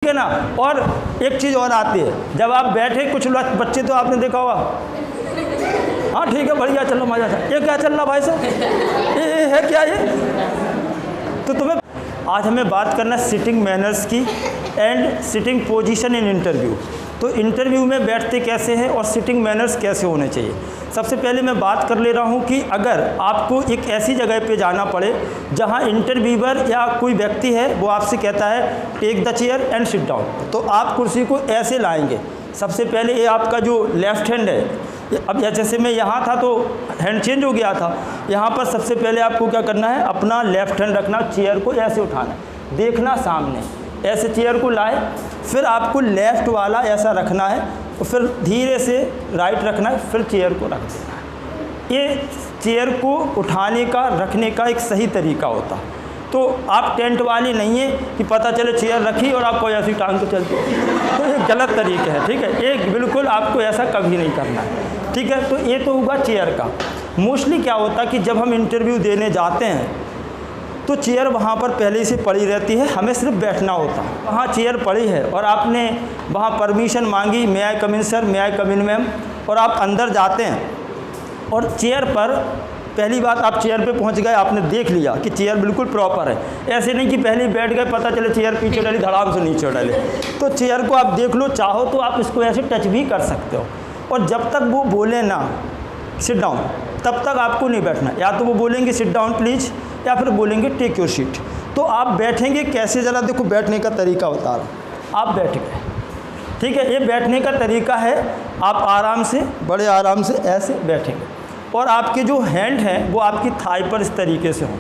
है ना। और एक चीज़ और आती है, जब आप बैठे, कुछ बच्चे तो आपने देखा होगा, हाँ ठीक है बढ़िया चलो मजा था, ये क्या चल रहा भाई साहब, ये है क्या ये। तो तुम्हें आज हमें बात करना है सिटिंग मैनर्स की and sitting position in interview. तो इंटरव्यू में बैठते कैसे हैं और सिटिंग मैनर्स कैसे होने चाहिए। सबसे पहले मैं बात कर ले रहा हूं कि अगर आपको एक ऐसी जगह पे जाना पड़े जहां इंटरव्यूअर या कोई व्यक्ति है वो आपसे कहता है take the chair and sit down, तो आप कुर्सी को ऐसे लाएंगे। सबसे पहले ये आपका जो लेफ़्ट हैंड है, अब जैसे मैं यहाँ था तो हैंड चेंज हो गया था, यहाँ पर सबसे पहले आपको क्या करना है, अपना लेफ़्ट हैंड रखना, चेयर को ऐसे उठाना, देखना सामने, ऐसे चेयर को लाए, फिर आपको लेफ़्ट वाला ऐसा रखना है और फिर धीरे से राइट रखना है, फिर चेयर को रख देना है। ये चेयर को उठाने का रखने का एक सही तरीका होता है। तो आप टेंट वाली नहीं है कि पता चले चेयर रखी और आपको ऐसी टांग को चलती, तो ये गलत तरीके है, ठीक है। ये बिल्कुल आपको ऐसा कभी नहीं करना है, ठीक है। तो ये तो होगा चेयर का। मोस्टली क्या होता है कि जब हम इंटरव्यू देने जाते हैं तो चेयर वहाँ पर पहले से पड़ी रहती है, हमें सिर्फ बैठना होता है। वहाँ चेयर पड़ी है और आपने वहाँ परमिशन मांगी, मे आई कम इन सर, मे आई कम इन मैम, और आप अंदर जाते हैं और चेयर पर पहली बात आप चेयर पे पहुंच गए, आपने देख लिया कि चेयर बिल्कुल प्रॉपर है। ऐसे नहीं कि पहले बैठ गए, पता चले चेयर पीछे डाली, धड़ाम से नीचे डाले। तो चेयर को आप देख लो, चाहो तो आप इसको ऐसे टच भी कर सकते हो। और जब तक वो बोले ना सिट डाउन, तब तक आपको नहीं बैठना। या तो वो बोलेंगे सिट डाउन प्लीज़, या फिर बोलेंगे टेक योर सीट। तो आप बैठेंगे कैसे, ज़रा देखो बैठने का तरीका बता रहा हूँ। आप बैठ गए, ठीक है, ये बैठने का तरीका है। आप आराम से, बड़े आराम से ऐसे बैठेंगे और आपके जो हैंड हैं वो आपकी थाई पर इस तरीके से हों।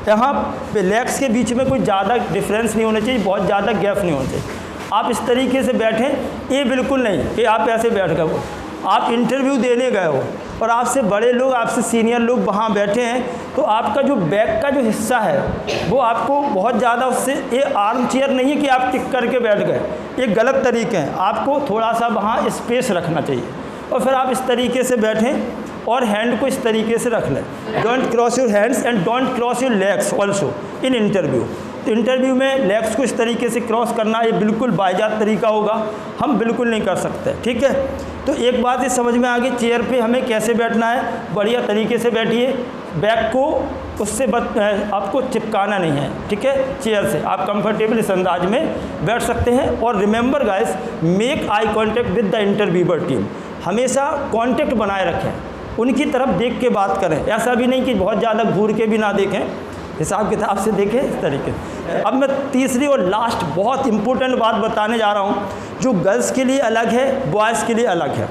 यहाँ पे लेग्स के बीच में कोई ज़्यादा डिफरेंस नहीं होना चाहिए, बहुत ज़्यादा गैप नहीं होना चाहिए। आप इस तरीके से बैठें, ये बिल्कुल नहीं कि आप ऐसे बैठ गए हो। आप इंटरव्यू देने गए हो और आपसे बड़े लोग, आपसे सीनियर लोग वहाँ बैठे हैं, तो आपका जो बैक का जो हिस्सा है वो आपको बहुत ज़्यादा उससे, ये आर्म चेयर नहीं है कि आप टिक करके बैठ गए, ये गलत तरीके हैं। आपको थोड़ा सा वहाँ स्पेस रखना चाहिए और फिर आप इस तरीके से बैठें और हैंड को इस तरीके से रख लें। Don't cross your hands and don't cross your legs also in interview. तो इंटरव्यू में लेग्स को इस तरीके से क्रॉस करना ये बिल्कुल बायजात तरीका होगा, हम बिल्कुल नहीं कर सकते, ठीक है। तो एक बात ये समझ में आ गई, चेयर पे हमें कैसे बैठना है। बढ़िया तरीके से बैठिए, बैक को उससे आपको चिपकाना नहीं है, ठीक है। चेयर से आप कंफर्टेबल इस अंदाज में बैठ सकते हैं। और remember guys, make eye contact with the interviewer team. हमेशा कॉन्टेक्ट बनाए रखें, उनकी तरफ देख के बात करें। ऐसा भी नहीं कि बहुत ज़्यादा घूर के भी ना देखें, हिसाब किताब से देखें, इस तरीके से। अब मैं तीसरी और लास्ट बहुत इंपॉर्टेंट बात बताने जा रहा हूँ, जो गर्ल्स के लिए अलग है, बॉयज़ के लिए अलग है।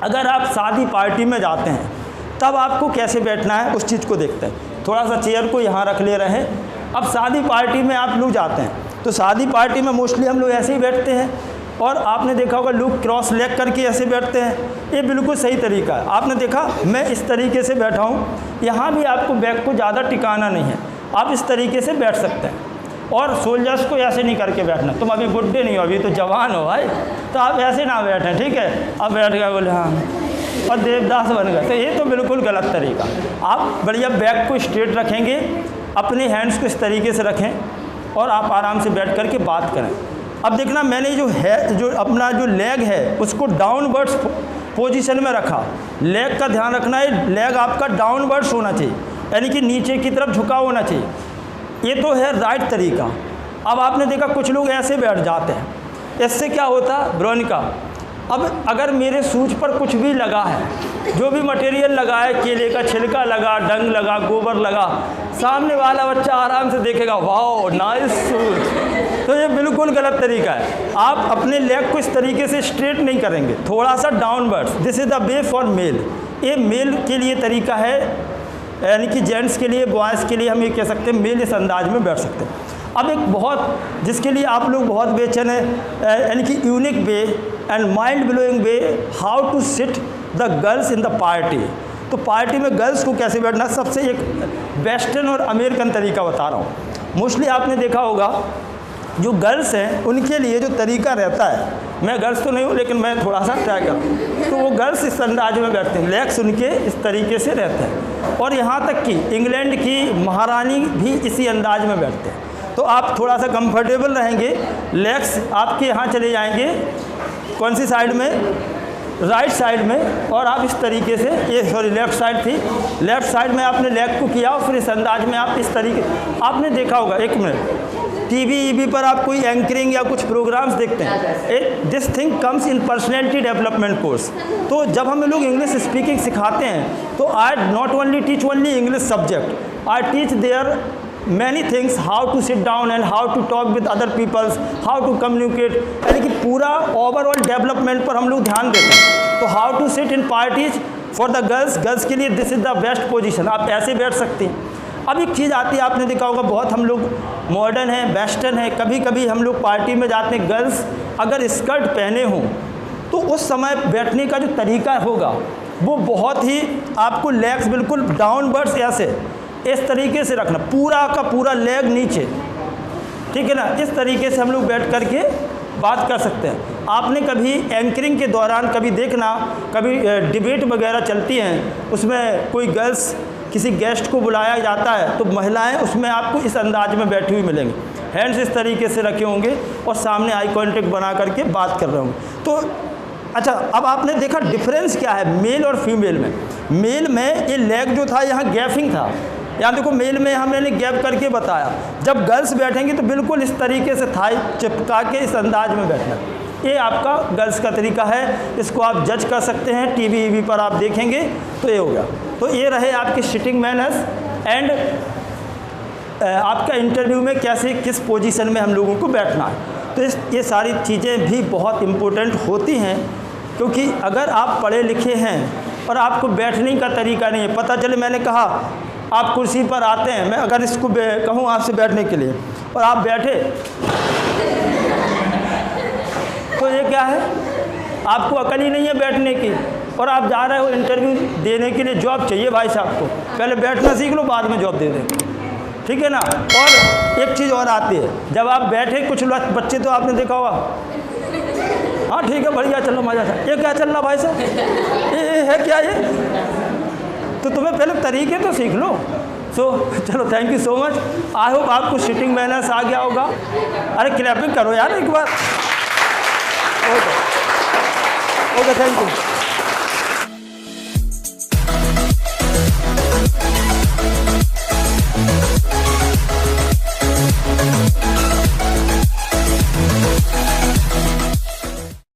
अगर आप शादी पार्टी में जाते हैं तब आपको कैसे बैठना है उस चीज़ को देखते हैं। थोड़ा सा चेयर को यहाँ रख ले रहे हैं। अब शादी पार्टी में आप लोग जाते हैं तो शादी पार्टी में मोस्टली हम लोग ऐसे ही बैठते हैं, और आपने देखा होगा लोग क्रॉस लेग करके ऐसे बैठते हैं। ये बिल्कुल सही तरीका है। आपने देखा मैं इस तरीके से बैठा हूँ, यहाँ भी आपको बैक को ज़्यादा टिकाना नहीं है, आप इस तरीके से बैठ सकते हैं। और सोल्जर्स को ऐसे नहीं करके बैठना, तुम अभी बुढ़े नहीं हो, अभी तो जवान हो भाई, तो आप ऐसे ना बैठें, ठीक है। अब बैठ गए बोले हाँ और देवदास बन गए, तो ये तो बिल्कुल गलत तरीका। आप बढ़िया बैक को स्ट्रेट रखेंगे, अपने हैंड्स को इस तरीके से रखें और आप आराम से बैठ करके बात करें। अब देखना, मैंने जो है, जो अपना जो लेग है उसको डाउनवर्ड्स पोजीशन में रखा। लेग का ध्यान रखना है, लेग आपका डाउनवर्ड्स होना चाहिए, यानी कि नीचे की तरफ झुका होना चाहिए। ये तो है राइट तरीका। अब आपने देखा कुछ लोग ऐसे बैठ जाते हैं, इससे क्या होता है ब्रोनिका। अब अगर मेरे सूज पर कुछ भी लगा है, जो भी मटेरियल लगा है, केले का छिलका लगा, डंग लगा, गोबर लगा, सामने वाला बच्चा आराम से देखेगा, वाओ नाइस सूज। तो ये बिल्कुल गलत तरीका है। आप अपने लेग को इस तरीके से स्ट्रेट नहीं करेंगे, थोड़ा सा downwards. This is the way for male. ये मेल के लिए तरीका है, यानी कि जेंट्स के लिए, बॉयज़ के लिए हम ये कह सकते हैं मेल इस अंदाज में बैठ सकते हैं। अब एक बहुत, जिसके लिए आप लोग बहुत बेचैन हैं, यानी कि unique way and mind blowing way, how to sit the girls in the party. तो पार्टी में गर्ल्स को कैसे बैठना, सबसे एक वेस्टर्न और अमेरिकन तरीका बता रहा हूँ। मोस्टली आपने देखा होगा जो गर्ल्स हैं उनके लिए जो तरीका रहता है, मैं गर्ल्स तो नहीं हूँ लेकिन मैं थोड़ा सा ट्राई करूँ, तो वो गर्ल्स इस अंदाज में बैठते हैं, लेग्स उनके इस तरीके से रहते हैं। और यहाँ तक कि इंग्लैंड की महारानी भी इसी अंदाज में बैठते हैं। तो आप थोड़ा सा कंफर्टेबल रहेंगे। लेग्स आपके यहाँ चले जाएंगे, कौन सी साइड में, राइट साइड में, और आप इस तरीके से, ये सॉरी लेफ़्ट साइड थी, लेफ़्ट साइड में आपने लेग को किया और फिर इस अंदाज में आप इस तरीके, आपने देखा होगा, एक मिनट, टीवी पर आप कोई एंकरिंग या कुछ प्रोग्राम्स देखते हैं, this thing comes in personality development course. तो जब हम लोग इंग्लिश स्पीकिंग सिखाते हैं तो I not only teach only English subject, I teach there many things, how to sit down and how to talk with other peoples, how to communicate, यानी कि पूरा ओवरऑल डेवलपमेंट पर हम लोग ध्यान देते हैं। तो how to sit in parties for the girls के लिए this is the best position, आप ऐसे बैठ सकते हैं। अब एक चीज़ आती है, आपने देखा होगा, बहुत हम लोग मॉडर्न हैं, वेस्टर्न हैं, कभी कभी हम लोग पार्टी में जाते हैं, गर्ल्स अगर स्कर्ट पहने हों तो उस समय बैठने का जो तरीका होगा वो बहुत ही, आपको लेग्स बिल्कुल डाउनवर्ड्स ऐसे इस तरीके से रखना, पूरा का पूरा लेग नीचे, ठीक है ना, इस तरीके से हम लोग बैठ करके बात कर सकते हैं। आपने कभी एंकरिंग के दौरान कभी देखना, कभी डिबेट वगैरह चलती हैं, उसमें कोई गर्ल्स किसी गेस्ट को बुलाया जाता है तो महिलाएं उसमें आपको इस अंदाज में बैठी हुई मिलेंगी, हैंड्स इस तरीके से रखे होंगे और सामने आई कांटेक्ट बना करके बात कर रहे होंगे। तो अच्छा, अब आपने देखा डिफरेंस क्या है मेल और फीमेल में। मेल में ये लेग जो था यहाँ गैपिंग था, यहाँ देखो मेल में हमने गैप करके बताया। जब गर्ल्स बैठेंगी तो बिल्कुल इस तरीके से थाई चिपका के इस अंदाज में बैठना, ये आपका गर्ल्स का तरीका है। इसको आप जज कर सकते हैं, टीवी पर आप देखेंगे तो ये होगा। तो ये रहे आपके सिटिंग मैनर्स एंड आपका इंटरव्यू में कैसे किस पोजीशन में हम लोगों को बैठना है। तो ये सारी चीज़ें भी बहुत इम्पोर्टेंट होती हैं, क्योंकि अगर आप पढ़े लिखे हैं और आपको बैठने का तरीका नहीं है, पता चले मैंने कहा आप कुर्सी पर आते हैं, मैं अगर इसको कहूँ आपसे बैठने के लिए और आप बैठे, तो ये क्या है, आपको अकल ही नहीं है बैठने की, और आप जा रहे हो इंटरव्यू देने के लिए, जॉब चाहिए भाई साहब को, पहले बैठना सीख लो, बाद में जॉब दे दें, ठीक है ना। और एक चीज़ और आती है, जब आप बैठे, कुछ बच्चे तो आपने देखा होगा, हाँ ठीक है बढ़िया चलो मज़ा था, ये क्या चल रहा भाई साहब, ये है क्या ये, तो तुम्हें पहले तरीके तो सीख लो। चलो thank you so much, I hope आपको सिटिंग मैनर्स आ गया होगा। अरे क्लैपिंग करो यार एक बार, ओके थैंक यू।